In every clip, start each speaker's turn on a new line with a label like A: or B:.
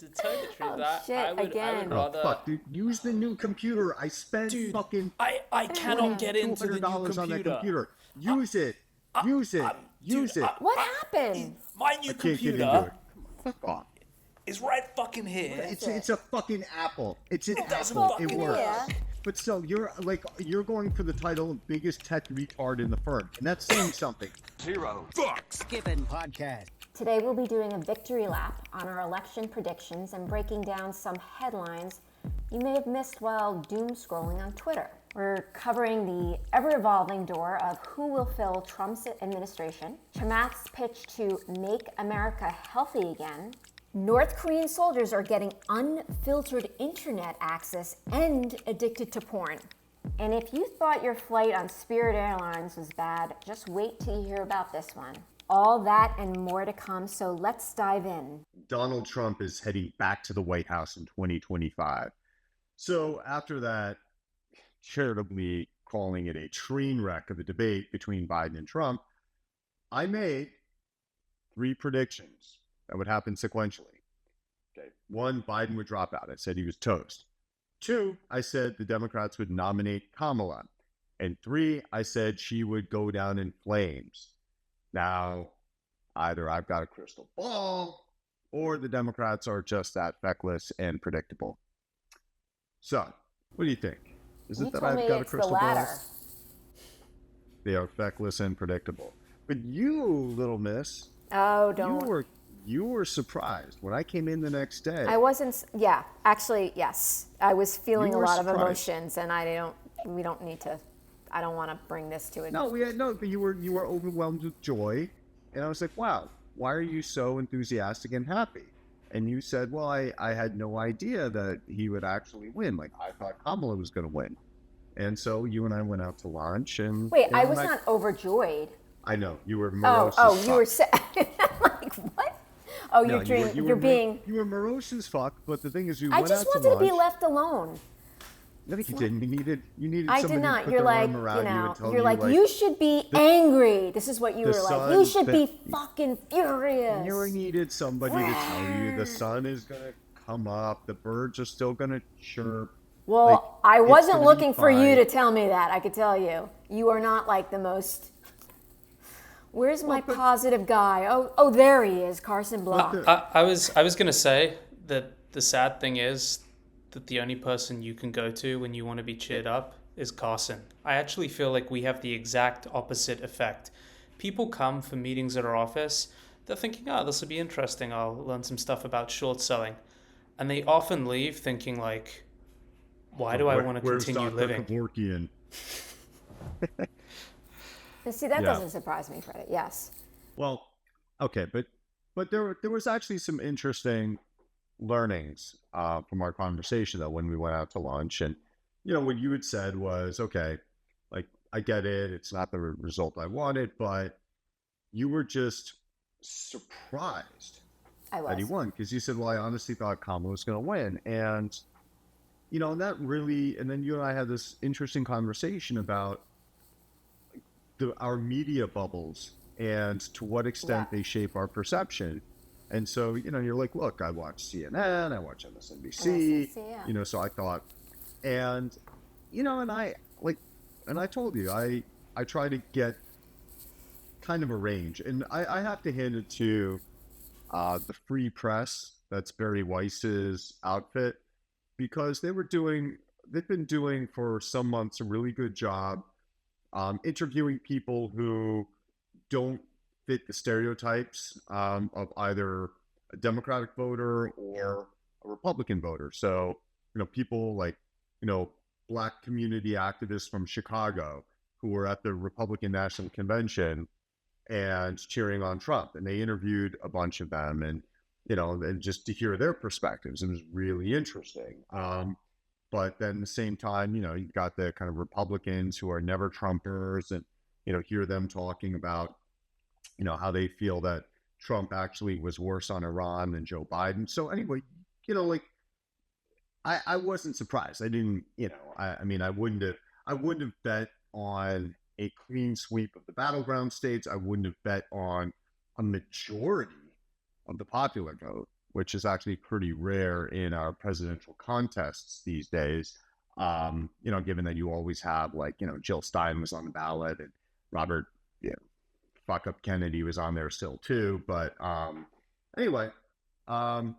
A: to tell you the truth,
B: Oh, shit,
A: I would
B: again.
A: rather.
C: Fuck, dude, use the new computer. I spent fucking
A: I cannot get into the new
C: $200 on that
A: computer.
C: computer. Use it. Use it. Use it.
B: What happened?
A: My new
C: I can't get into
A: computer
C: it. Fuck off.
A: is right fucking here.
C: It's a fucking Apple. It's an
A: doesn't
C: Apple.
A: fucking
C: It works.
B: yeah.
C: But still, you're going for the title of biggest tech retard in the firm, and that's saying something.
D: Zero. Fucks.
E: Given podcast.
B: Today we'll be doing a victory lap on our election predictions and breaking down some headlines you may have missed while doom scrolling on Twitter. We're covering the ever-evolving door of who will fill Trump's administration, Chamath's pitch to make America healthy again, North Korean soldiers are getting unfiltered internet access and addicted to porn. And if you thought your flight on Spirit Airlines was bad, just wait till you hear about this one. All that and more to come, so let's dive in.
C: Donald Trump is heading back to the White House in 2025. So after that, charitably calling it a train wreck of a debate between Biden and Trump, I made 3 predictions that would happen sequentially. Okay. 1, Biden would drop out. I said he was toast. 2, I said the Democrats would nominate Kamala. And 3, I said she would go down in flames. Now, either I've got a crystal ball or the Democrats are just that feckless and predictable. So, what do you think? Is it that I've got a crystal ball? They are feckless and predictable. But you, little miss, you were surprised when I came in the next day.
B: I wasn't, actually, yes. I was feeling a lot of
C: surprised.
B: emotions, and I don't want to bring this to it.
C: But you were overwhelmed with joy, and I was like, wow, why are you so enthusiastic and happy? And you said, well, I had no idea that he would actually win. Like, I thought Kamala was going to win. And so you and I went out to lunch, and...
B: Wait, I was not overjoyed.
C: I know, you were morose
B: you were like, what? Oh,
C: No,
B: you're being...
C: You were morose as fuck, but the thing is,
B: I just wanted to be left alone.
C: No, you didn't. You needed
B: I
C: somebody
B: did not.
C: to put
B: You're
C: their
B: like,
C: arm around you and tell
B: you're like,
C: like,
B: you should be angry. This is what you were like. You should be
C: the-
B: fucking furious.
C: You needed somebody to tell you the sun is going to come up, the birds are still going to chirp.
B: Well,
C: Like,
B: I
C: it's
B: wasn't
C: gonna be
B: looking for you
C: fine.
B: to tell me that. I could tell you. You are not like the most... Where's my positive guy? Oh, there he is, Carson Block.
A: I was going to say that the sad thing is that the only person you can go to when you want to be cheered up is Carson. I actually feel like we have the exact opposite effect. People come for meetings at our office, they're thinking, this will be interesting, I'll learn some stuff about short selling. And they often leave thinking like, why do I want to continue living?
C: Kevorkian?
B: See, that doesn't surprise me, Freddy. Yes.
C: Well, okay, but there was actually some interesting learnings from our conversation though when we went out to lunch, and what you had said was, okay, like, I get it, it's not the result I wanted, but you were just surprised that he won, because you said, well, I honestly thought Kamala was going to win, and that really, and then you and I had this interesting conversation about our media bubbles and to what extent they shape our perception. And so, you're like, look, I watch CNN, I watch MSNBC, so I thought, and I told you, I try to get kind of a range, and I have to hand it to the Free Press, that's Barry Weiss's outfit, because they've been doing for some months a really good job interviewing people who don't fit the stereotypes of either a Democratic voter or a Republican voter. So, people like, Black community activists from Chicago who were at the Republican National Convention and cheering on Trump. And they interviewed a bunch of them, and, and just to hear their perspectives, it was really interesting. But then at the same time, you've got the kind of Republicans who are never Trumpers, and, hear them talking about, how they feel that Trump actually was worse on Iran than Joe Biden. So anyway, I wasn't surprised. I didn't, I wouldn't have bet on a clean sweep of the battleground states. I wouldn't have bet on a majority of the popular vote. which is actually pretty rare in our presidential contests these days. Given that you always have Jill Stein was on the ballot and Robert, fuck up Kennedy was on there still too. But anyway, I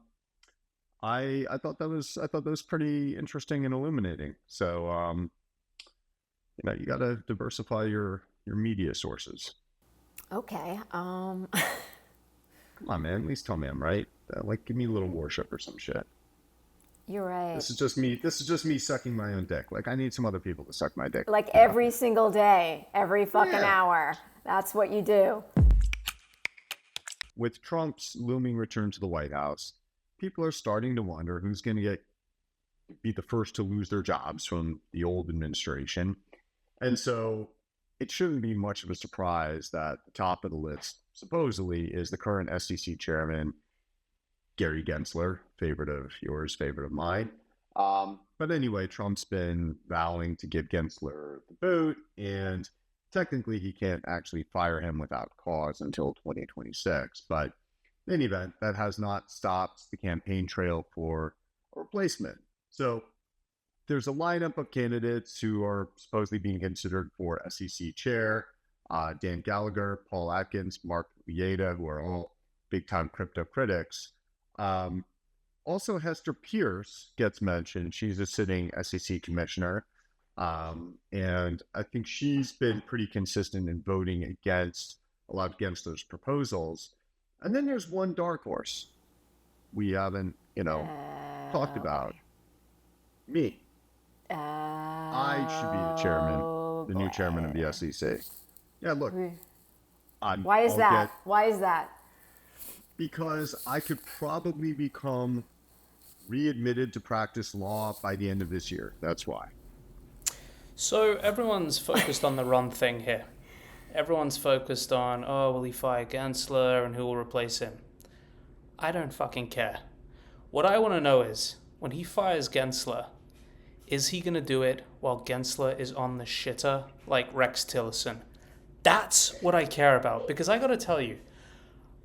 C: thought that was pretty interesting and illuminating. So you got to diversify your media sources.
B: Okay.
C: Come on, man. At least tell me I'm right. Give me a little worship or some shit.
B: You're right.
C: This is just me sucking my own dick. I need some other people to suck my dick.
B: Every single day, every fucking hour. That's what you do.
C: With Trump's looming return to the White House, people are starting to wonder who's going to be the first to lose their jobs from the old administration. And so it shouldn't be much of a surprise that the top of the list, supposedly, is the current SEC chairman, Gary Gensler, favorite of yours, favorite of mine. But anyway, Trump's been vowing to give Gensler the boot, and technically he can't actually fire him without cause until 2026. But in any event, that has not stopped the campaign trail for a replacement. So there's a lineup of candidates who are supposedly being considered for SEC chair. Dan Gallagher, Paul Atkins, Mark Lieta, who are all big-time crypto critics. Also, Hester Pierce gets mentioned. She's a sitting SEC commissioner. And I think she's been pretty consistent in voting against a lot of Gensler's proposals. And then there's one dark horse we haven't, talked about. Me. I should be the chairman, the new chairman of the SEC. Yeah, look.
B: Why is that? Why is that?
C: Because I could probably become readmitted to practice law by the end of this year. That's why.
A: So everyone's focused on the wrong thing here. Everyone's focused on, will he fire Gensler and who will replace him? I don't fucking care. What I want to know is, when he fires Gensler, is he going to do it while Gensler is on the shitter like Rex Tillerson? That's what I care about, because I got to tell you,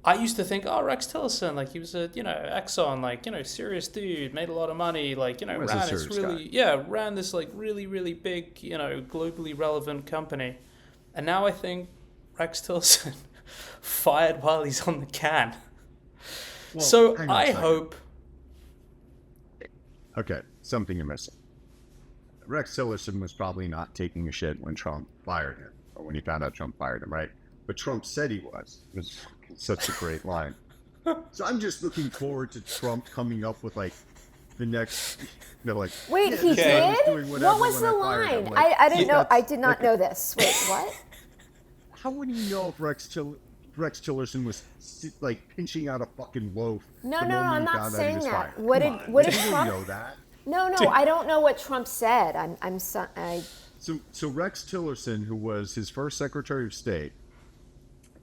A: I used to think, Rex Tillerson, he was a, Exxon, serious dude, made a lot of money, ran this really, really big, globally relevant company. And now I think Rex Tillerson fired while he's on the can.
C: Well,
A: so I hope...
C: Okay, something you're missing. Rex Tillerson was probably not taking a shit when Trump fired him, or when he found out Trump fired him, right? But Trump said he was. It was such a great line. So I'm just looking forward to Trump coming up with the next,
B: Wait, he did? What was the line? I didn't know. I did not know this. Wait, what?
C: How would you know if Rex Tillerson was pinching out a fucking loaf?
B: No, I'm not saying that. What did Trump
C: know that?
B: No, I don't know what Trump said.
C: So Rex Tillerson, who was his first Secretary of State,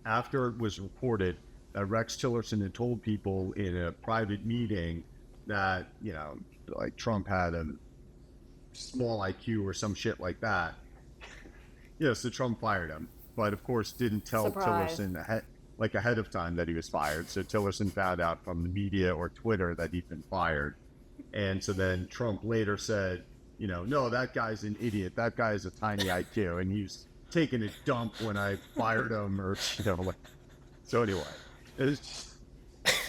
C: after it was reported that Rex Tillerson had told people in a private meeting that, Trump had a small IQ or some shit like that. So Trump fired him. But of course didn't tell Tillerson ahead of time that he was fired. So Tillerson found out from the media or Twitter that he'd been fired. And so then Trump later said, no, that guy's an idiot. That guy's a tiny IQ. And he's taking a dump when I fired him So anyway, it's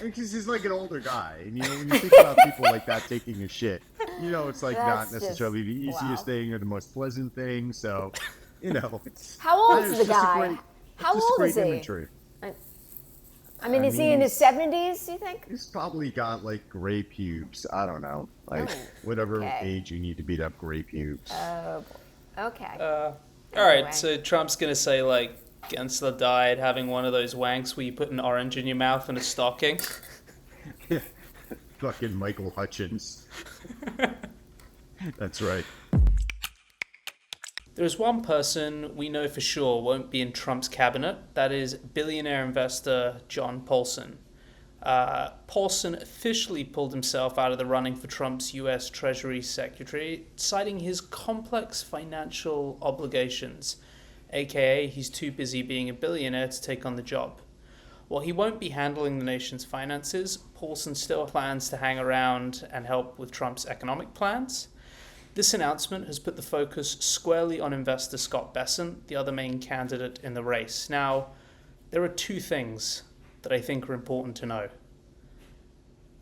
C: because he's an older guy. And, when you think about people like that taking a shit, it's not necessarily the easiest thing or the most pleasant thing. So,
B: How old is the guy? How old is he?
C: Imagery.
B: I mean, is he in his 70s, you think?
C: He's probably got gray pubes. I don't know. Whatever age you need to beat up gray pubes.
B: Oh, okay.
A: All right, so Trump's going to say, Gensler died having one of those wanks where you put an orange in your mouth and a stocking.
C: Fucking Michael Hutchins. That's right.
A: There's one person we know for sure won't be in Trump's cabinet. That is billionaire investor John Paulson. Paulson officially pulled himself out of the running for Trump's U.S. Treasury Secretary, citing his complex financial obligations, aka he's too busy being a billionaire to take on the job. While he won't be handling the nation's finances, Paulson still plans to hang around and help with Trump's economic plans. This announcement has put the focus squarely on investor Scott Bessent, the other main candidate in the race. Now, there are two things that I think are important to know.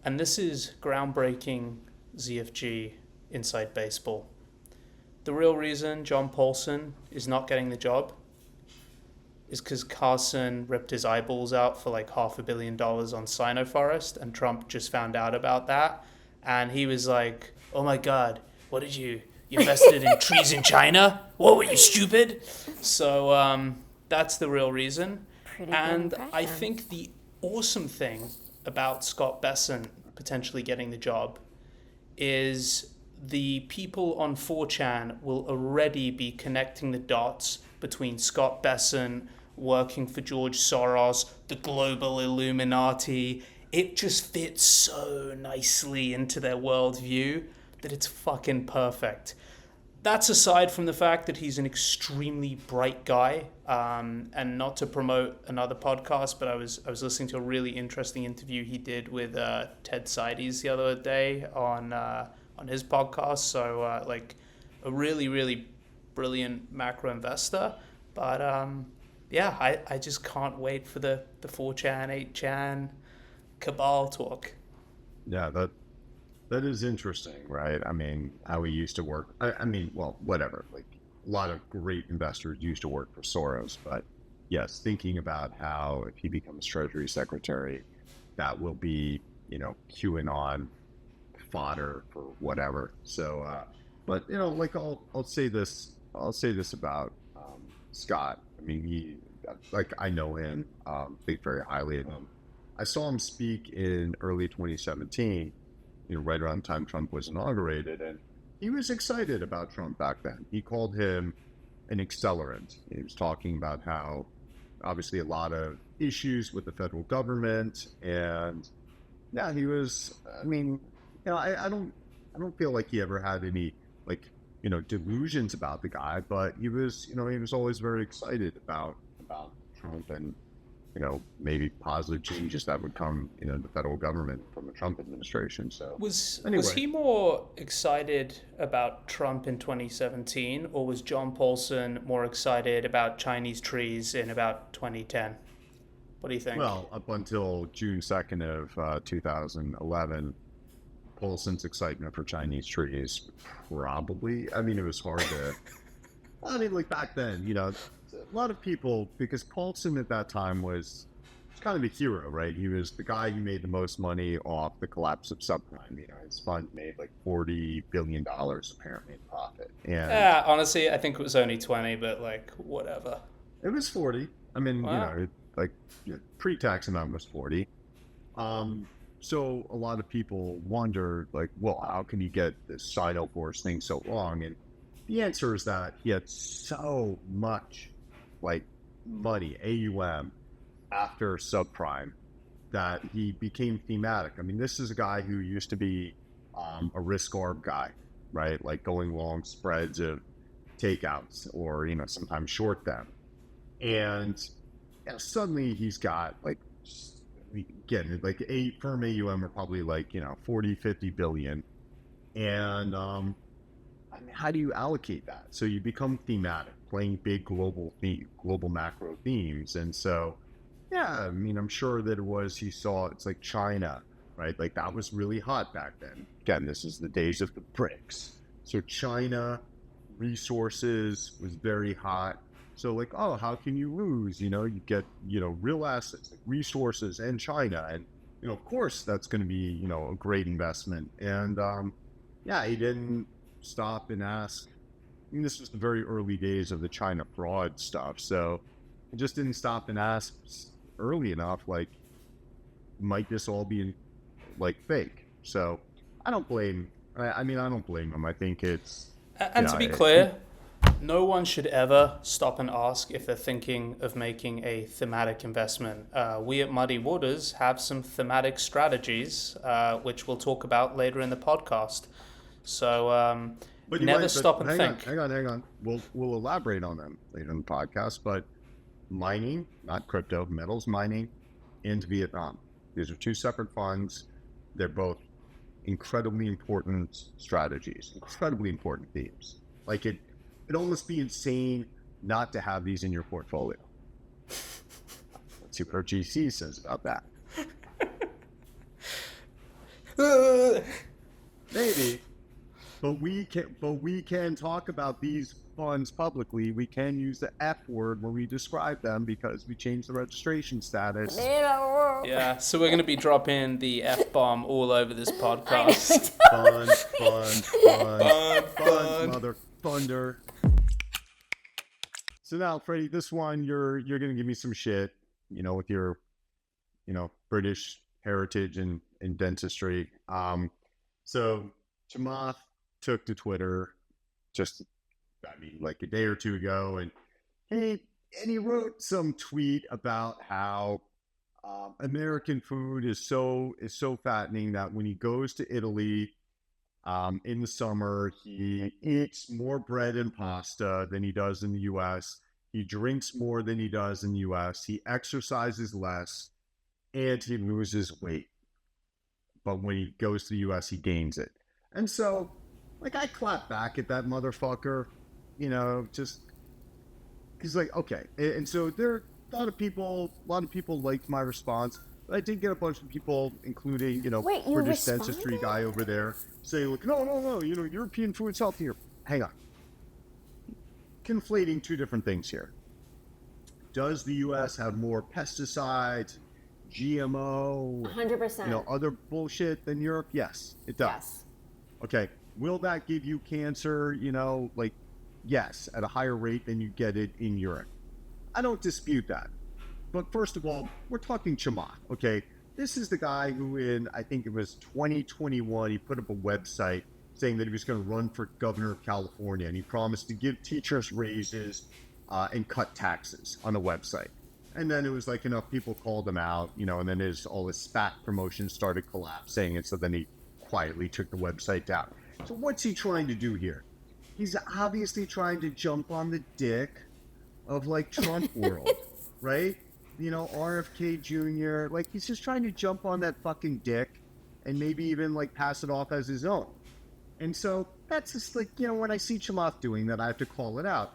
A: And this is groundbreaking ZFG inside baseball. The real reason John Paulson is not getting the job is because Carson ripped his eyeballs out for like $500 million on Sino Forest, and Trump just found out about that. And he was like, oh my God, what did you invested in trees in China? What, were you stupid? So that's the real reason. And I think the awesome thing about Scott Bessent potentially getting the job is the people on 4chan will already be connecting the dots between Scott Bessent working for George Soros, the global Illuminati. It just fits so nicely into their worldview that it's fucking perfect. That's aside from the fact that he's an extremely bright guy, and not to promote another podcast, but I was listening to a really interesting interview he did with Ted Seides the other day on his podcast. So like a really, really brilliant macro investor. But yeah, I just can't wait for the 4chan, 8chan cabal talk.
C: Yeah, that is interesting, right? I mean, how he used to work. I mean, well, whatever. Like, a lot of great investors used to work for Soros, but yes, thinking about how if he becomes Treasury Secretary, that will be, QAnon fodder for whatever. So, but like I'll say this about Scott. I mean, I know him, think very highly of him. I saw him speak in early 2017. Right around the time Trump was inaugurated, and he was excited about Trump back then. He called him an accelerant. He was talking about how obviously a lot of issues with the federal government, and yeah, he was. I mean, I don't feel like he ever had any delusions about the guy, but he was always very excited about Trump and maybe positive changes that would come, the federal government from the Trump administration. So
A: was he more excited about Trump in 2017, or was John Paulson more excited about Chinese trees in about 2010? What do you think?
C: Well, up until June 2nd of 2011, Paulson's excitement for Chinese trees, probably. I mean, it was hard to. I mean, like back then, a lot of people, because Paulson at that time was kind of a hero, right? He was the guy who made the most money off the collapse of subprime. His fund made like $40 billion apparently in profit. And
A: yeah, honestly, I think it was only 20, but like whatever.
C: It was 40. I mean,
A: wow.
C: Pre-tax amount was 40. So a lot of people wondered, like, well, how can you get this Sino Force thing so wrong? And the answer is that he had so much money, AUM, after subprime, that he became thematic. I mean, this is a guy who used to be a risk arb guy, right? Like going long spreads of takeouts or, sometimes short them. And suddenly he's got a firm AUM are probably 40, 50 billion. And how do you allocate that? So you become thematic, playing big global macro themes. And so, yeah, I mean, I'm sure that he saw, it's like China, right? Like that was really hot back then. Again, this is the days of the BRICS. So China resources was very hot. So how can you lose? You get, real assets, like resources and China. And, of course, that's going to be, a great investment. And, he didn't stop and ask. I mean, this was the very early days of the China fraud stuff. So he just didn't stop and ask early enough, might this all be fake? So I don't blame, I don't blame him. I think it's...
A: And to be clear, no one should ever stop and ask if they're thinking of making a thematic investment. We at Muddy Waters have some thematic strategies, which we'll talk about later in the podcast. So never stop and think.
C: Hang on. We'll elaborate on them later in the podcast. But mining, not crypto, metals mining, and Vietnam. These are two separate funds. They're both incredibly important strategies, incredibly important themes. Like it'd almost be insane not to have these in your portfolio. Let's see what our GC says about that. Maybe, but we can talk about these funds publicly. We can use the F word when we describe them because we changed the registration status.
A: Yeah, so we're going to be dropping the F-bomb all over this podcast.
C: Fun, mother thunder. So now, Freddy, this one, you're going to give me some shit, with your, British heritage and dentistry. So Chamath took to Twitter like a day or two ago, and he wrote some tweet about how American food is so fattening that when he goes to Italy in the summer, he eats more bread and pasta than he does in the U.S. He drinks more than he does in the U.S. He exercises less, and he loses weight. But when he goes to the U.S., he gains it. And so, I clap back at that motherfucker, just he's like, okay. And so there are a lot of people liked my response. But I did get a bunch of people, including, British dentistry guy over there, saying, look, no, European food's healthier. Hang on. Conflating two different things here. Does the U.S. have more pesticides, GMO,
B: 100%,
C: other bullshit than Europe? Yes, it does.
B: Yes.
C: Okay. Will that give you cancer? Yes, at a higher rate than you get it in Europe. I don't dispute that. But first of all, we're talking Chamath, okay? This is the guy who I think it was 2021, he put up a website saying that he was going to run for governor of California, and he promised to give teachers raises and cut taxes on the website. And then it was like enough people called him out, and then all his SPAC promotions started collapsing, and so then he quietly took the website down. So what's he trying to do here? He's obviously trying to jump on the dick of Trump world, right? RFK Jr., he's just trying to jump on that fucking dick and maybe even pass it off as his own. And so that's just when I see Chamath doing that, I have to call it out.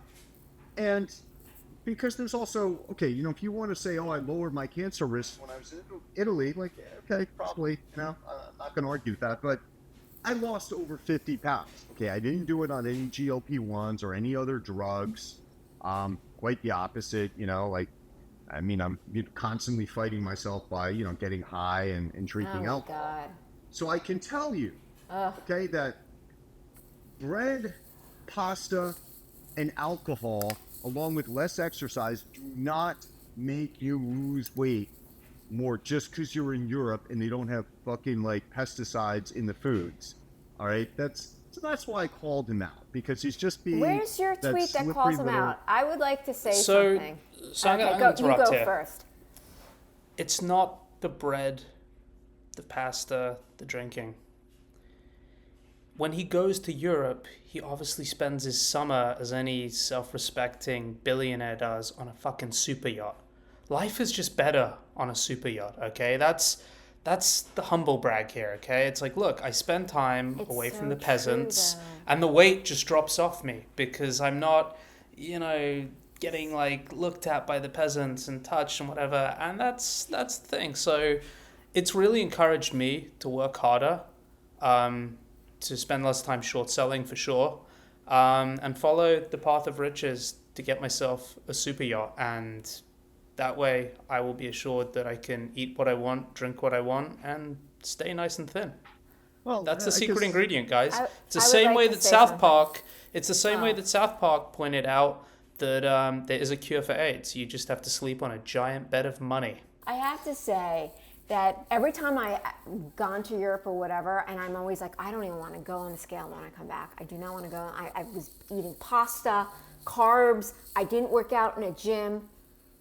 C: And because there's also, okay, if you want to say, I lowered my cancer risk when I was in Italy, okay, probably, I'm not going to argue with that, but I lost over 50 pounds. Okay, I didn't do it on any GLP-1s or any other drugs. Quite the opposite, I'm constantly fighting myself by, getting high and drinking alcohol.
B: God.
C: So I can tell you, okay, that bread, pasta, and alcohol, along with less exercise, do not make you lose weight more just because you're in Europe and they don't have fucking pesticides in the foods. All right, that's why I called him out, because he's just being.
B: Where's your tweet that calls him out? I would like to say something.
A: So I'm going to interrupt here. You go first. It's not the bread, the pasta, the drinking. When he goes to Europe, he obviously spends his summer, as any self-respecting billionaire does, on a fucking super yacht. Life is just better on a super yacht, okay? That's the humble brag here, okay? It's look, I spend time away from the peasants, and the weight just drops off me because I'm not, getting looked at by the peasants and touched and whatever, and that's the thing. So it's really encouraged me to work harder, to spend less time short selling for sure, and follow the path of riches to get myself a super yacht. And that way I will be assured that I can eat what I want, drink what I want, and stay nice and thin. Well, that's the secret ingredient, guys. It's the same way that South Park. It's the same way that South Park pointed out that there is a cure for AIDS. You just have to sleep on a giant bed of money.
B: I have to say that every time I've gone to Europe or whatever, and I'm always like, I don't even want to go on the scale when I come back. I do not want to go. I was eating pasta, carbs. I didn't work out in a gym.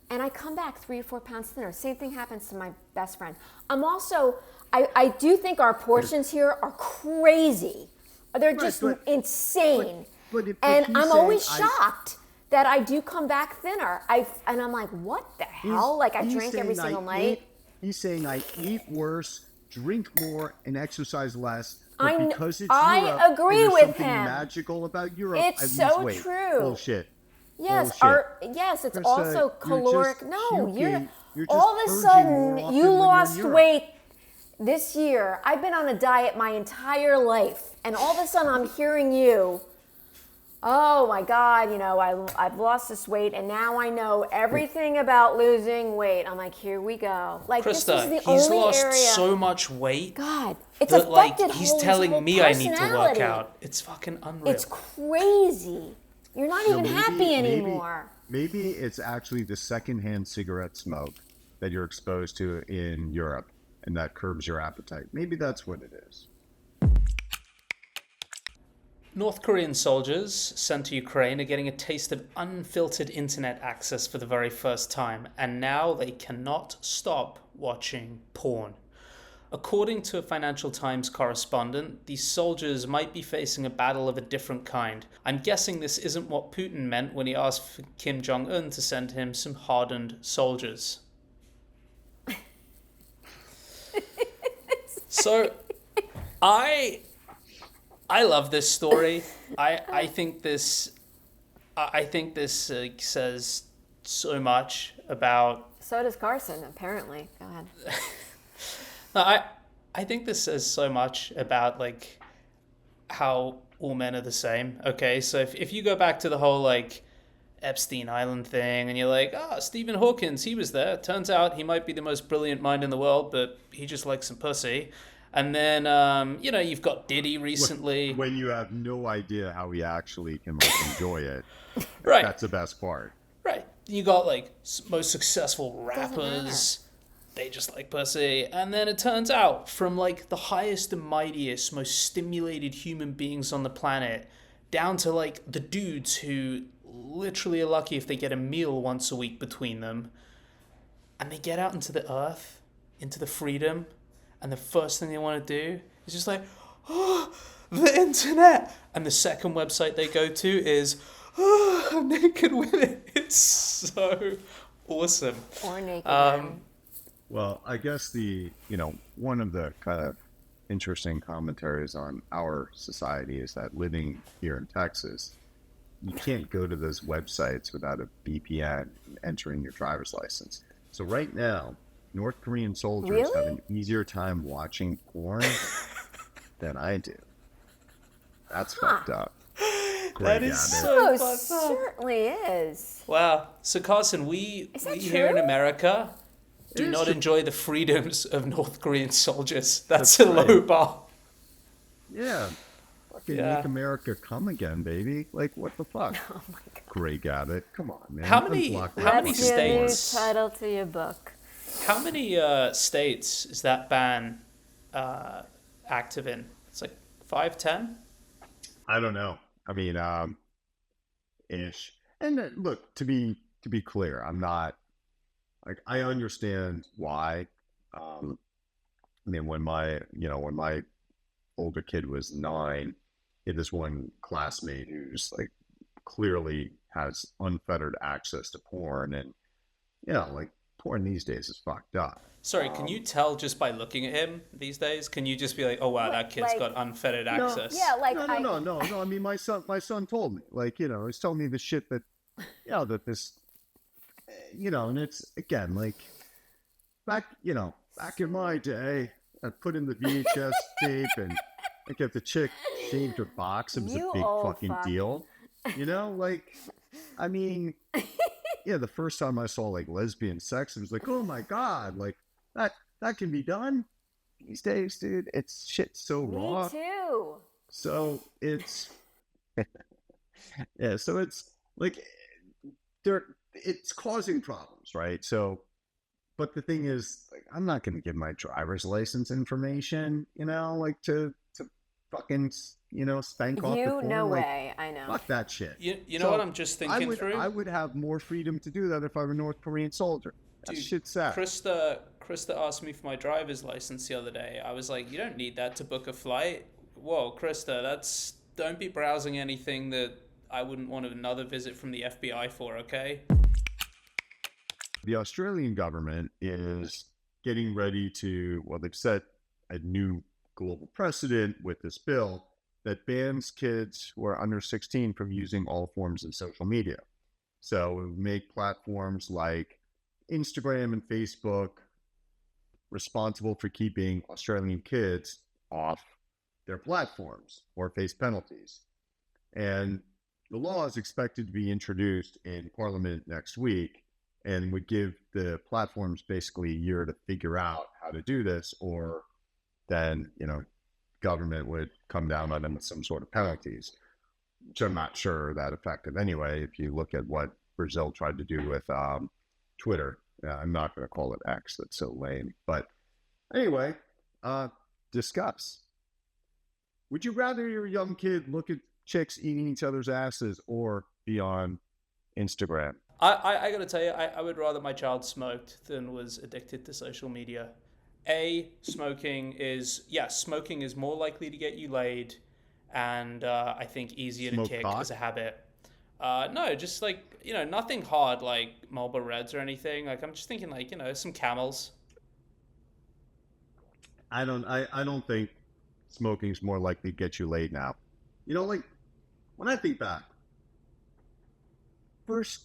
B: And I come back 3 or 4 pounds thinner. Same thing happens to my best friend. I'm also, I do think our portions here are crazy. They're just insane. And I'm always shocked that I do come back thinner. And I'm like, what the hell? I drink every single night.
C: He's saying I eat worse, drink more, and exercise less. But
B: I
C: because it's
B: I
C: Europe,
B: agree
C: and there's
B: with
C: something
B: him.
C: magical about Europe,
B: It's
C: I lose
B: so
C: weight.
B: true.
C: Bullshit.
B: Yes,
C: Bullshit.
B: yes, it's
C: Krista,
B: also
C: you're
B: caloric.
C: just
B: No,
C: puking. You're just
B: all of a
C: purging more
B: sudden
C: often
B: you
C: when you're in
B: lost
C: Europe.
B: weight this year. I've been on a diet my entire life, and all of a sudden I'm hearing you. Oh my God, I've lost this weight, and now I know everything about losing weight. I'm like, here we go. Like, this is
A: Krista,
B: the
A: he's
B: only
A: lost
B: area.
A: so much weight
B: God, it's
A: that like
B: affected
A: he's
B: his
A: telling
B: whole
A: me I need to work
B: personality.
A: out. It's fucking unreal.
B: It's crazy. You're not even happy anymore.
C: Maybe it's actually the secondhand cigarette smoke that you're exposed to in Europe, and that curbs your appetite. Maybe that's what it is.
A: North Korean soldiers sent to Ukraine are getting a taste of unfiltered internet access for the very first time, and now they cannot stop watching porn. According to a Financial Times correspondent, these soldiers might be facing a battle of a different kind. I'm guessing this isn't what Putin meant when he asked for Kim Jong-un to send him some hardened soldiers. So, I love this story. I think this says so much about.
B: So does Carson, apparently. Go ahead.
A: No, I think this says so much about like how all men are the same. Okay, so if you go back to the whole like Epstein Island thing, and you're like, Stephen Hawkins, he was there. Turns out he might be the most brilliant mind in the world, but he just likes some pussy. And then, you've got Diddy recently.
C: When you have no idea how he actually can like enjoy it,
A: Right.
C: That's the best part.
A: Right. You got like most successful rappers. They just like pussy. And then it turns out from like the highest and mightiest, most stimulated human beings on the planet down to like the dudes who literally are lucky if they get a meal once a week between them. And they get out into the earth, into the freedom. And the first thing they want to do is just like, the internet. And the second website they go to is, naked women. It's so awesome.
B: Or naked men.
C: Well, I guess one of the kind of interesting commentaries on our society is that living here in Texas, you can't go to those websites without a VPN and entering your driver's license. So right now, North Korean soldiers have an easier time watching porn than I do. That's fucked up.
A: That is so fucked up.
B: Certainly is.
A: Wow. So Carson, we here in America do not enjoy the freedoms of North Korean soldiers. That's a low bar.
C: Yeah. Fucking make America come again, baby. Like, what the fuck?
B: Oh my God.
C: Greg Abbott. Come on, man.
A: How many
B: That's your new
A: states?
B: title to your book.
A: How many states is that ban active in? It's like 5, 10?
C: I don't know. I mean, ish. And look, to be clear, I'm not like, I understand why. I mean, when my older kid was 9, he had this one classmate who's like clearly has unfettered access to porn, and like porn these days is fucked up.
A: Sorry, can you tell just by looking at him these days? Can you just be like, oh wow, that kid's got unfettered access?
B: Yeah, like
C: no. I mean, my son told me, like, he's telling me the shit that, that this, and it's again like back in my day, I put in the VHS tape and I get the chick shaved her box. It was a big fucking deal, like, I mean. Yeah, the first time I saw like lesbian sex, it was like, oh my God, like that can be done these days, dude. It's shit so raw.
B: Me too.
C: So it's so it's like it's causing problems, right? So, but the thing is, like, I'm not going to give my driver's license information, like to fucking spank off the porn.
B: No way. I know.
C: Fuck that shit.
A: You know what I'm just thinking through?
C: I would have more freedom to do that if I were a North Korean soldier. That shit's sad.
A: Krista asked me for my driver's license the other day. I was like, you don't need that to book a flight. Whoa, Krista, don't be browsing anything that I wouldn't want another visit from the FBI for, okay?
C: The Australian government is getting ready to, well, they've set a new global precedent with this bill that bans kids who are under 16 from using all forms of social media. So it would make platforms like Instagram and Facebook responsible for keeping Australian kids off their platforms or face penalties. And the law is expected to be introduced in Parliament next week and would give the platforms basically a year to figure out how to do this, or then, government would come down on them with some sort of penalties, which I'm not sure are that effective anyway. If you look at what Brazil tried to do with Twitter, I'm not going to call it X, that's so lame. But anyway, discuss. Would you rather your young kid look at chicks eating each other's asses or be on Instagram?
A: I gotta tell you, I would rather my child smoked than was addicted to social media. Smoking is more likely to get you laid, and I think easier to kick as a habit. No, just nothing hard like Marlboro Reds or anything. Like, I'm just thinking some Camels.
C: I don't think smoking's more likely to get you laid now. When I think back, first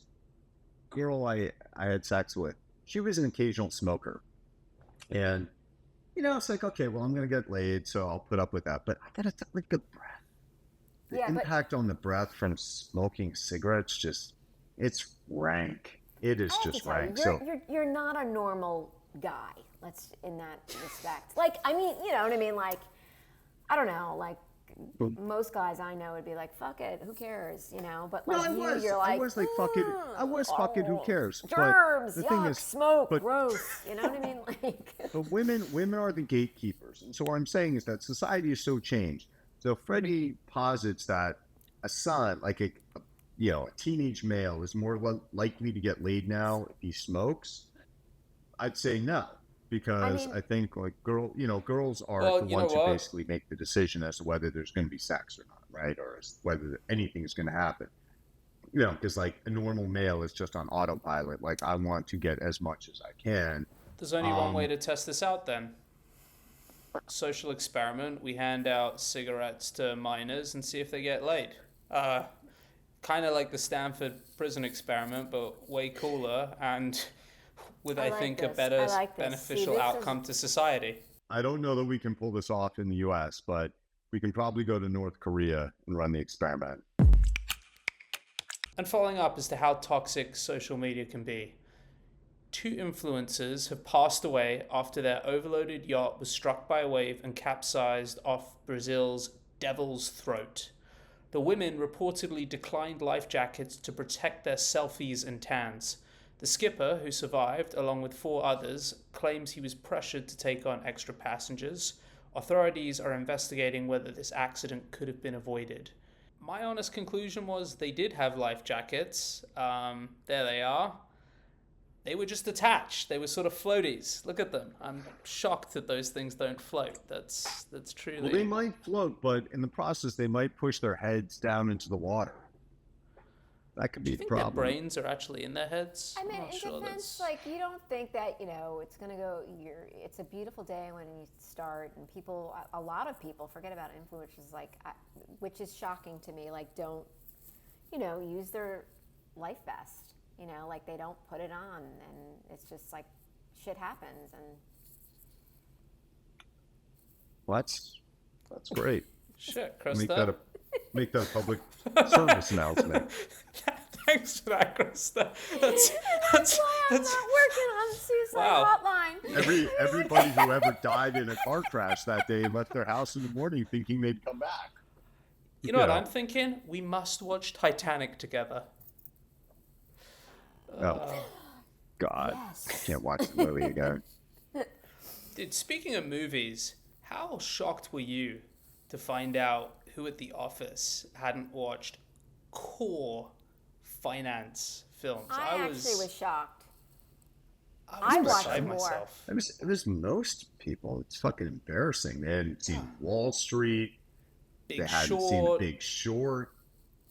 C: girl I had sex with, she was an occasional smoker. And, it's like, okay, well, I'm going to get laid, so I'll put up with that. But I got to like the breath. The impact on the breath from smoking cigarettes, it's rank. It is just rank.
B: You're not a normal guy, in that respect. Like, I mean, you know what I mean? Like, I don't know, like, most guys I know would be like, fuck it, who cares, But like you're like,
C: I was like, fuck it. I was fucking, who cares?
B: Germs,
C: but the
B: yuck,
C: thing is,
B: smoke, gross, you know what I mean? Like,
C: but women are the gatekeepers. And so what I'm saying is that society is so changed. So Freddy posits that a son, like a teenage male, is more likely to get laid now if he smokes. I'd say no. Because I think girls are the ones who basically make the decision as to whether there's going to be sex or not, right? Or whether anything is going to happen. Because like a normal male is just on autopilot. Like, I want to get as much as I can.
A: There's only one way to test this out then. Social experiment. We hand out cigarettes to minors and see if they get laid. Kind of like the Stanford prison experiment, but way cooler and with, I think, a better beneficial outcome to society.
C: I don't know that we can pull this off in the U.S., but we can probably go to North Korea and run the experiment.
A: And following up as to how toxic social media can be, 2 influencers have passed away after their overloaded yacht was struck by a wave and capsized off Brazil's Devil's Throat. The women reportedly declined life jackets to protect their selfies and tans. The skipper, who survived, along with 4 others, claims he was pressured to take on extra passengers. Authorities are investigating whether this accident could have been avoided. My honest conclusion was they did have life jackets. There they are. They were just attached. They were sort of floaties. Look at them. I'm shocked that those things don't float. That's truly...
C: Well, they might float, but in the process, they might push their heads down into the water. That could be the problem.
A: Their brains are actually in their heads?
B: I mean, it depends. Like, you don't think that, it's going to go, it's a beautiful day when you start, and a lot of people forget about influencers, like, which is shocking to me, like, don't, use their life vest, like, they don't put it on, and it's just like, shit happens, and.
C: Well, that's great.
A: Shit, Krista.
C: Make that a public service announcement.
A: Thanks for that, Krista.
B: That's why I'm not working on the suicide hotline.
C: Everybody who ever died in a car crash that day left their house in the morning thinking they'd come back.
A: You know what I'm thinking? We must watch Titanic together.
C: Oh, God. Yes. I can't watch the movie again.
A: Dude, speaking of movies, how shocked were you to find out who at the office hadn't watched core finance films?
B: I actually was shocked.
A: I watched more.
C: Myself. It was most people. It's fucking embarrassing. They hadn't seen Wall Street. They hadn't seen The Big Short.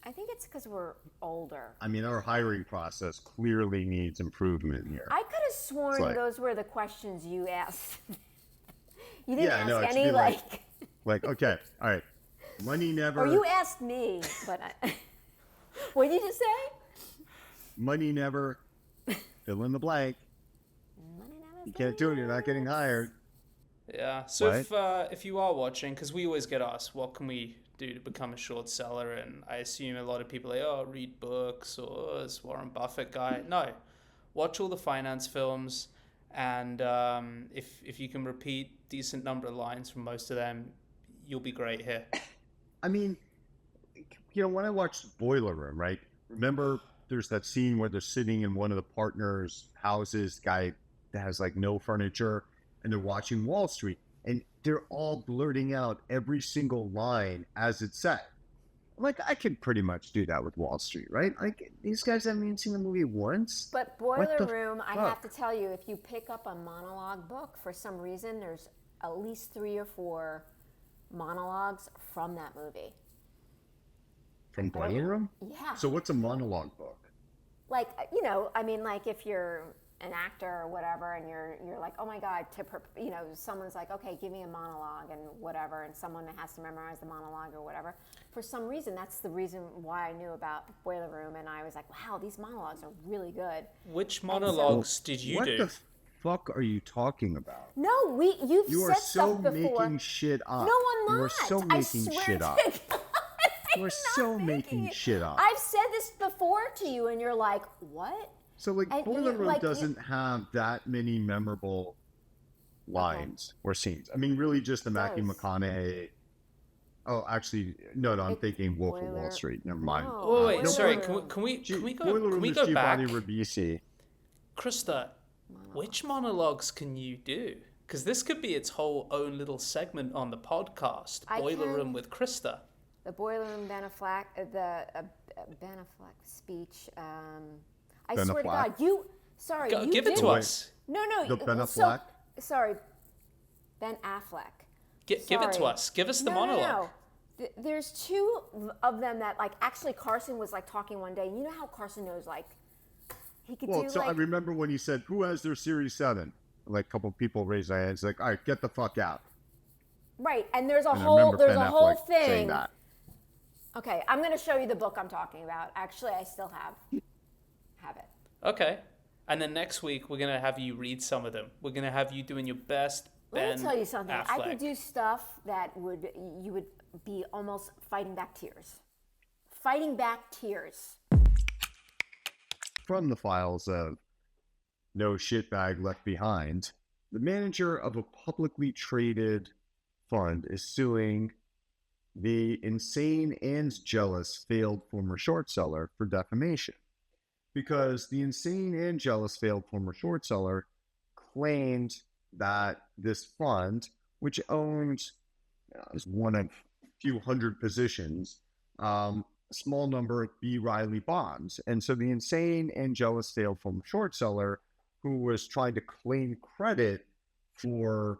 B: I think it's because we're older.
C: I mean, our hiring process clearly needs improvement here.
B: I could have sworn
C: like-
B: those were the questions you asked. You didn't
C: Yeah,
B: ask
C: no, it should
B: any
C: be
B: like.
C: Like, okay, all right. Money never.
B: Or you asked me, but what did you just say?
C: Money never. Fill in the blank.
B: Money never
C: You can't do it. You're not getting hired.
A: Yeah. So
C: Right.
A: if you are watching, because we always get asked, what can we do to become a short seller? And I assume a lot of people are like, oh, read books or this Warren Buffett guy. No, watch all the finance films, and if you can repeat decent number of lines from most of them, you'll be great here.
C: I mean, when I watched Boiler Room, right? Remember, there's that scene where they're sitting in one of the partners' houses, guy that has like no furniture, and they're watching Wall Street, and they're all blurting out every single line as it's said. Like, I could pretty much do that with Wall Street, right? Like, these guys haven't even seen the movie once.
B: But
C: What
B: Boiler
C: the
B: Room, I
C: fuck?
B: have to tell you, if you pick up a monologue book, for some reason, there's at least 3 or 4 monologues from that movie.
C: From Boiler Room?
B: Yeah.
C: So what's a monologue book?
B: Like, I mean, like if you're an actor or whatever, and you're like, oh my God, someone's like, okay, give me a monologue and whatever, and someone has to memorize the monologue or whatever. For some reason, that's the reason why I knew about Boiler Room, and I was like, wow, these monologues are really good.
A: Which monologues did you
C: What
A: do?
C: the fuck are you talking about?
B: No, you've
C: You
B: said
C: are so
B: stuff before.
C: making shit up.
B: No, I'm not.
C: You are so
B: I
C: making
B: swear
C: shit
B: to
C: up.
B: God,
C: You are
B: I'm
C: so
B: not
C: making
B: it.
C: shit up.
B: I've said this before to you, and you're like, what?
C: So, like,
B: And
C: Boiler
B: you-
C: Room
B: like, you-
C: doesn't have that many memorable lines or scenes. I mean, really just the Matthew
B: does.
C: McConaughey. Oh, actually, no, I'm
B: It-
C: thinking Wolf of Wall
B: Boiler-
C: Street. Never mind.
B: No.
A: Oh, wait,
B: Boiler
A: sorry.
B: Room.
A: Can we
C: Boiler
A: go?
C: Room
A: Can we
C: is
A: go back?
C: Giovanni Ribisi.
A: Krista, which monologues can you do? Because this could be its whole own little segment on the podcast.
B: I
A: Boiler
B: can-
A: Room with Krista.
B: The Boiler Room Ben Affleck, Ben Affleck speech. I
C: Ben
B: swear to
C: Affleck.
B: God, you
A: Give it
B: did.
A: to us.
B: No.
C: The Ben
B: so-
C: Affleck?
B: Sorry, Ben Affleck.
A: Give it to
B: Sorry.
A: us. Give us the
B: No.
A: monologue.
B: There's 2 of them that, like, actually Carson was like talking one day. You know how Carson knows, like, he could
C: Well,
B: do
C: so I
B: like.
C: remember when he said, "Who has their Series 7?" Like, a couple people raised their hands, like, "All right, get the fuck out."
B: Right, and there's a
C: And I
B: whole
C: remember
B: there's
C: Ben
B: a whole
C: Affleck saying
B: thing.
C: that.
B: Okay, I'm gonna show you the book I'm talking about. Actually, I still have it.
A: Okay. And then next week, we're going to have you read some of them. We're going to have you doing your best Ben
B: Let me tell you something. I
A: Affleck.
B: could do stuff that you would be almost fighting back tears. Fighting back tears.
C: From the files of No Shitbag Left Behind, the manager of a publicly traded fund is suing the insane and jealous failed former short seller for defamation. Because the insane and jealous failed former short seller claimed that this fund, which owns is one of a few hundred positions, a small number of B. Riley bonds. And so the insane and jealous failed former short seller, who was trying to claim credit for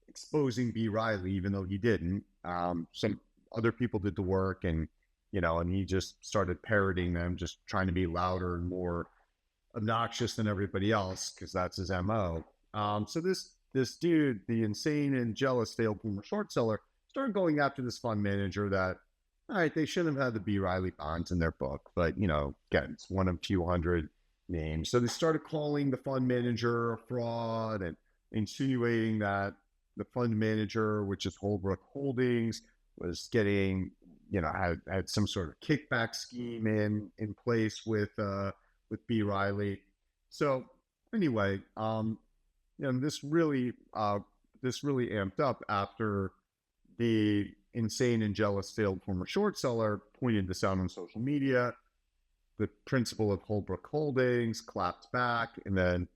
C: exposing B. Riley, even though he didn't, some other people did the work, and and he just started parroting them, just trying to be louder and more obnoxious than everybody else, because that's his MO. So this dude, the insane and jealous failed former short seller, started going after this fund manager that, all right, they shouldn't have had the B. Riley bonds in their book, but, again, it's one of a few hundred names. So they started calling the fund manager a fraud and insinuating that the fund manager, which is Holbrook Holdings, was getting, had some sort of kickback scheme in place with B. Riley. So anyway, this really amped up after the insane and jealous failed former short seller pointed this out on social media. The principal of Holbrook Holdings clapped back, and then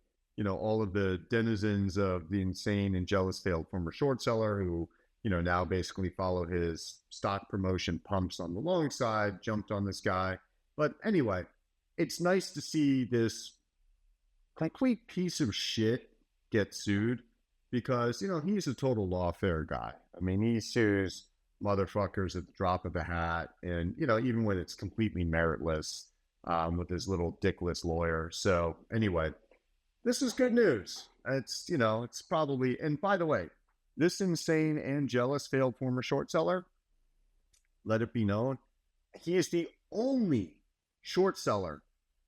C: all of the denizens of the insane and jealous failed former short seller, who now basically follow his stock promotion pumps on the long side, jumped on this guy. But anyway, it's nice to see this complete piece of shit get sued, because he's a total lawfare guy. I mean, he sues motherfuckers at the drop of a hat, and even when it's completely meritless, with his little dickless lawyer. So anyway, this is good news. It's probably, and by the way, this insane and jealous failed former short seller, let it be known, he is the only short seller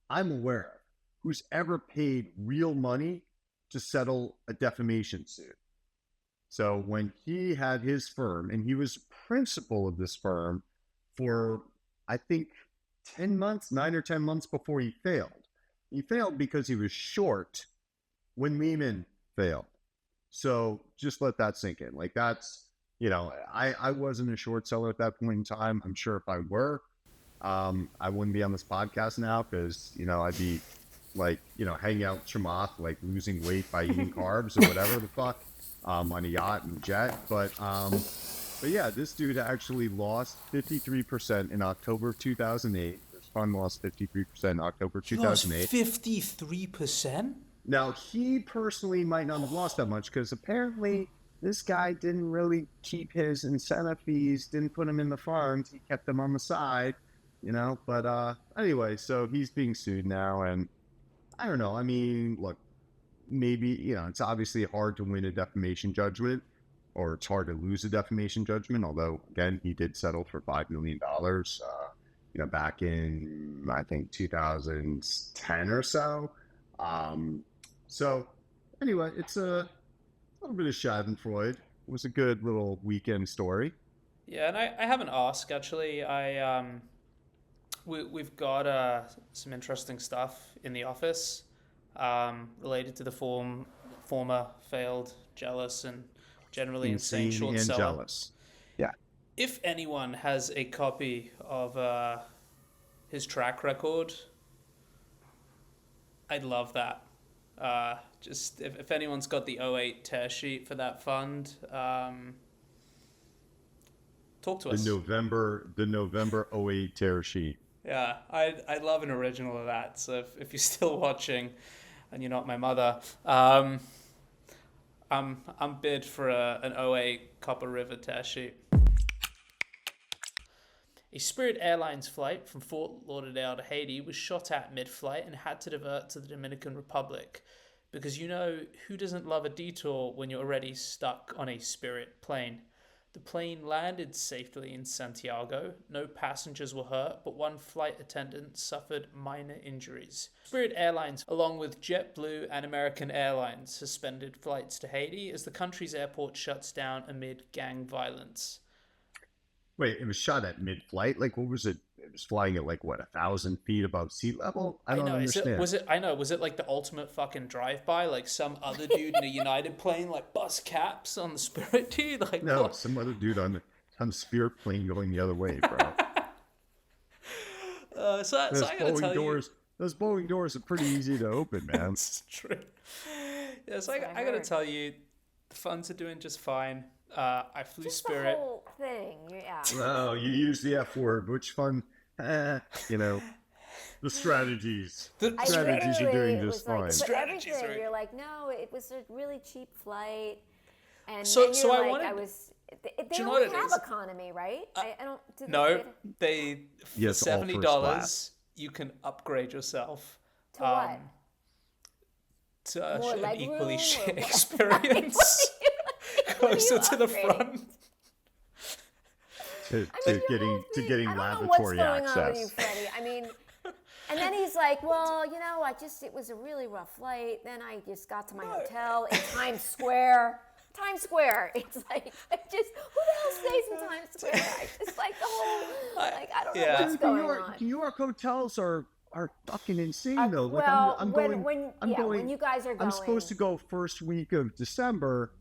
C: I'm aware of who's ever paid real money to settle a defamation suit. So when he had his firm, and he was principal of this firm for, I think, 10 months, 9 or 10 months before he failed. He failed because he was short when Lehman failed. So just let that sink in. Like, that's, I wasn't a short seller at that point in time. I'm sure if I were, I wouldn't be on this podcast now, because, I'd be like, hanging out with Chamath, like losing weight by eating carbs or whatever the fuck, on a yacht and jet. But yeah, this dude actually lost 53% in October 2008. His fund lost 53% in October 2008.
A: 53%?
C: Now, he personally might not have lost that much, because apparently this guy didn't really keep his incentive fees, didn't put them in the fund. He kept them on the side, But anyway, so he's being sued now, and I don't know. I mean, look, maybe, it's obviously hard to win a defamation judgment, or it's hard to lose a defamation judgment. Although, again, he did settle for $5 million, back in, I think, 2010 or so. So anyway, it's a little bit of Schadenfreude. It was a good little weekend story.
A: Yeah, and I haven't asked, actually. We've got some interesting stuff in the office related to the former failed, jealous, and generally insane short seller.
C: Jealous. Yeah.
A: If anyone has a copy of his track record, I'd love that. Just if anyone's got the '08 tear sheet for that fund, talk to us.
C: The November '08 tear sheet.
A: Yeah, I'd love an original of that. So if you're still watching, and you're not my mother, I'm bid for an '08 Copper River tear sheet. A Spirit Airlines flight from Fort Lauderdale to Haiti was shot at mid-flight and had to divert to the Dominican Republic, because who doesn't love a detour when you're already stuck on a Spirit plane? The plane landed safely in Santiago. No passengers were hurt, but one flight attendant suffered minor injuries. Spirit Airlines, along with JetBlue and American Airlines, suspended flights to Haiti as the country's airport shuts down amid gang violence.
C: Wait, it was shot at mid-flight? Like, what was it? It was flying at 1,000 feet above sea level? I don't understand.
A: Was it like the ultimate fucking drive-by? Like some other dude in a United plane, like bust caps on the Spirit dude? Like,
C: no,
A: what?
C: Some other dude on the Spirit plane going the other way, bro.
A: So I gotta tell you,
C: those Boeing doors are pretty easy to open, man.
A: It's true. Yeah, so I gotta tell you, the funds are doing just fine. I flew
B: Just
A: Spirit.
B: the whole thing, yeah.
C: Oh, you use the F word. Which fun? The strategies. The strategies are doing just fine.
B: But everything, you're like, no, it was a really cheap flight. And
A: so
B: then you're
A: I
B: like,
A: wanted.
B: They don't have economy, right? I don't.
A: No, they
C: yes,
A: $70. You can upgrade yourself.
B: To what?
A: To an equally shit experience. Closer to the front.
C: To getting
B: I don't
C: laboratory
B: know what's
C: access.
B: going on with you, Freddy. I mean, and then he's like, well, it was a really rough flight. Then I just got to my hotel in Times Square. It's like, who the hell stays in Times Square? It's like the whole, I don't know what's going on.
C: New York hotels are fucking insane though. Like,
B: well,
C: I'm
B: when
C: going.
B: When you guys are going,
C: I'm supposed to go first week of December.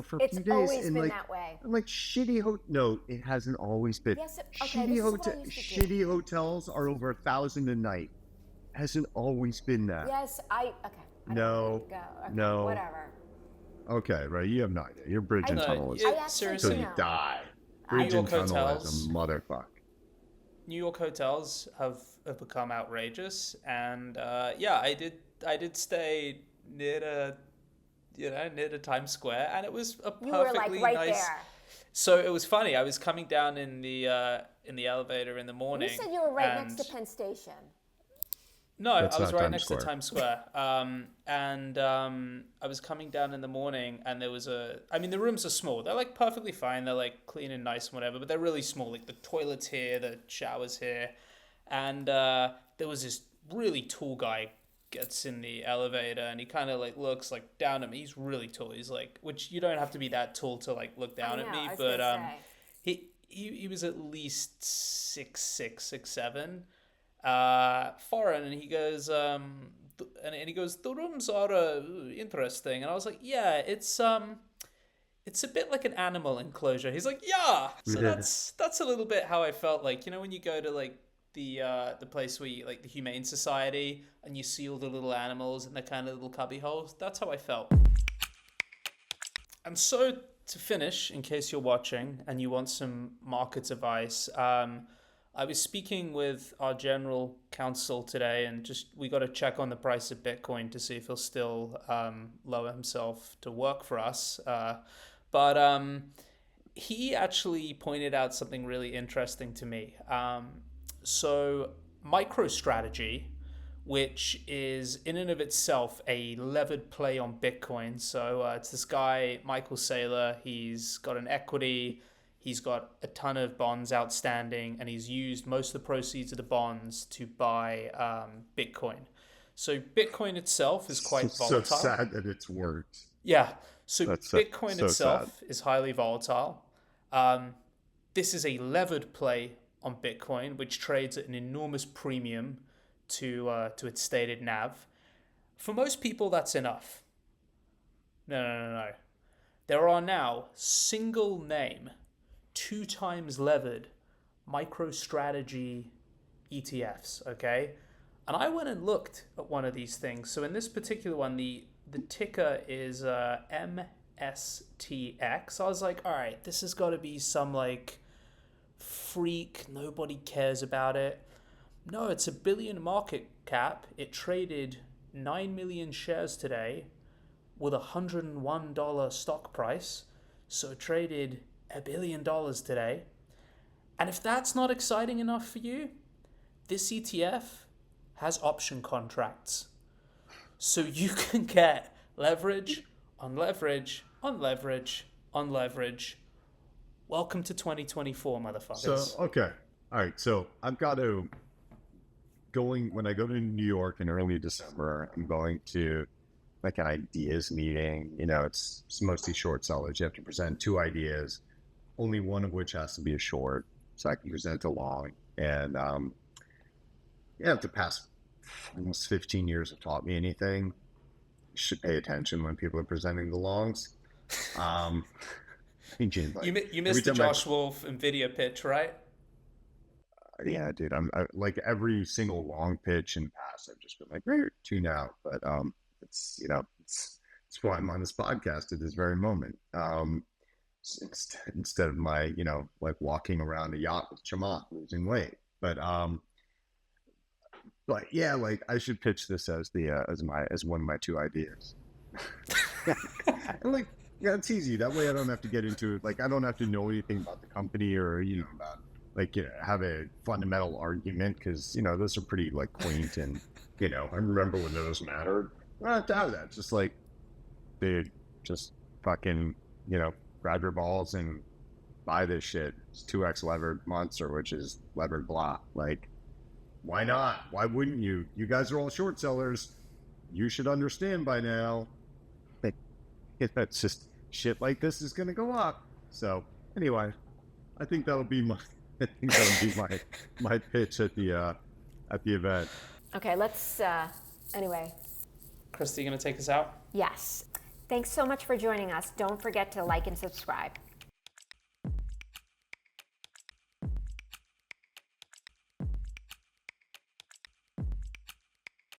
C: For a few days.
B: Always been that way.
C: And shitty no, it hasn't always been.
B: Yes,
C: shitty hotels are over 1,000 a night. Hasn't always been that.
B: Yes,
C: No.
B: Whatever.
C: Okay, right. You have no idea. Your bridge and tunnel is
A: seriously,
C: until you die. Bridge and tunnel is a motherfucker.
A: New York hotels have become outrageous, and I did stay near to Times Square, and it was a perfectly
B: right
A: nice.
B: there.
A: So it was funny. I was coming down in the elevator in the
B: You
A: morning.
B: said you were right
A: and
B: next to Penn Station.
A: No,
C: That's
A: I was
C: not
A: right
C: Times
A: next
C: Square.
A: to Times Square. I was coming down in the morning, and there was I mean, the rooms are small. They're like perfectly fine. They're like clean and nice and whatever, but they're really small. Like the toilet's here, the shower's here. And there was this really tall guy gets in the elevator, and he kind of like looks like down at me. He's really tall. He's like, which you don't have to be that tall to like look down
B: I
A: at
B: know,
A: me,
B: I was
A: but
B: gonna say.
A: he was at least 6'6", 6'7", foreign, and he goes and he goes, the rooms are interesting, and I was like, yeah, it's a bit like an animal enclosure. He's like, yeah. So
C: Yeah.
A: that's a little bit how I felt, like, you know, when you go to like the place where you, like the Humane Society, and you see all the little animals in their kind of little cubby holes. That's how I felt. And so to finish, in case you're watching and you want some market advice, I was speaking with our general counsel today, and just we got to check on the price of Bitcoin to see if he'll still lower himself to work for us. But he actually pointed out something really interesting to me. So Microstrategy, which is in and of itself a levered play on Bitcoin. So it's this guy, Michael Saylor. He's got an equity. He's got a ton of bonds outstanding, and he's used most of the proceeds of the bonds to buy Bitcoin. So Bitcoin itself is quite volatile.
C: So sad that it's worked.
A: Yeah. So
C: That's
A: Bitcoin
C: so
A: itself
C: sad.
A: is highly volatile. This is a levered play on Bitcoin, which trades at an enormous premium to its stated NAV. For most people, that's enough. No. There are now single name, 2 times levered MicroStrategy ETFs, okay? And I went and looked at one of these things. So in this particular one, the ticker is MSTX. I was like, all right, this has got to be some like freak, nobody cares about it. No, it's a billion market cap. It traded 9 million shares today with $101 stock price. So it traded $1 billion today. And if that's not exciting enough for you, this ETF has option contracts. So you can get leverage on leverage on leverage on leverage. Welcome to 2024, motherfuckers.
C: So, okay. All right. So I've got to when I go to New York in early December, I'm going to like an ideas meeting. You know, it's mostly short sellers. You have to present 2 ideas, only one of which has to be a short. So I can present a long. And you have to pass almost 15 years have taught me anything. You should pay attention when people are presenting the longs.
A: You missed the
C: time
A: Josh Wolf NVIDIA pitch, right?
C: Yeah, dude. I like every single long pitch in the past. I've just been like, tune out. But it's it's why I'm on this podcast at this very moment. Instead of my like walking around a yacht with Chamath losing weight. But yeah, like I should pitch this as as one of my 2 ideas. And like, yeah, it's easy. That way I don't have to get into it. Like I don't have to know anything about the company or about like have a fundamental argument, because those are pretty like quaint and I remember when those mattered. I don't have to have that. Just like, dude, just fucking grab your balls and buy this shit. It's 2x levered monster, which is levered blah. Like, why not? Why wouldn't you? You guys are all short sellers. You should understand by now. That's just shit like this is gonna go up. So anyway, I think that'll be my my pitch at the event.
B: Okay, let's, anyway.
A: Christy, you gonna take us out?
B: Yes. Thanks so much for joining us. Don't forget to like and subscribe.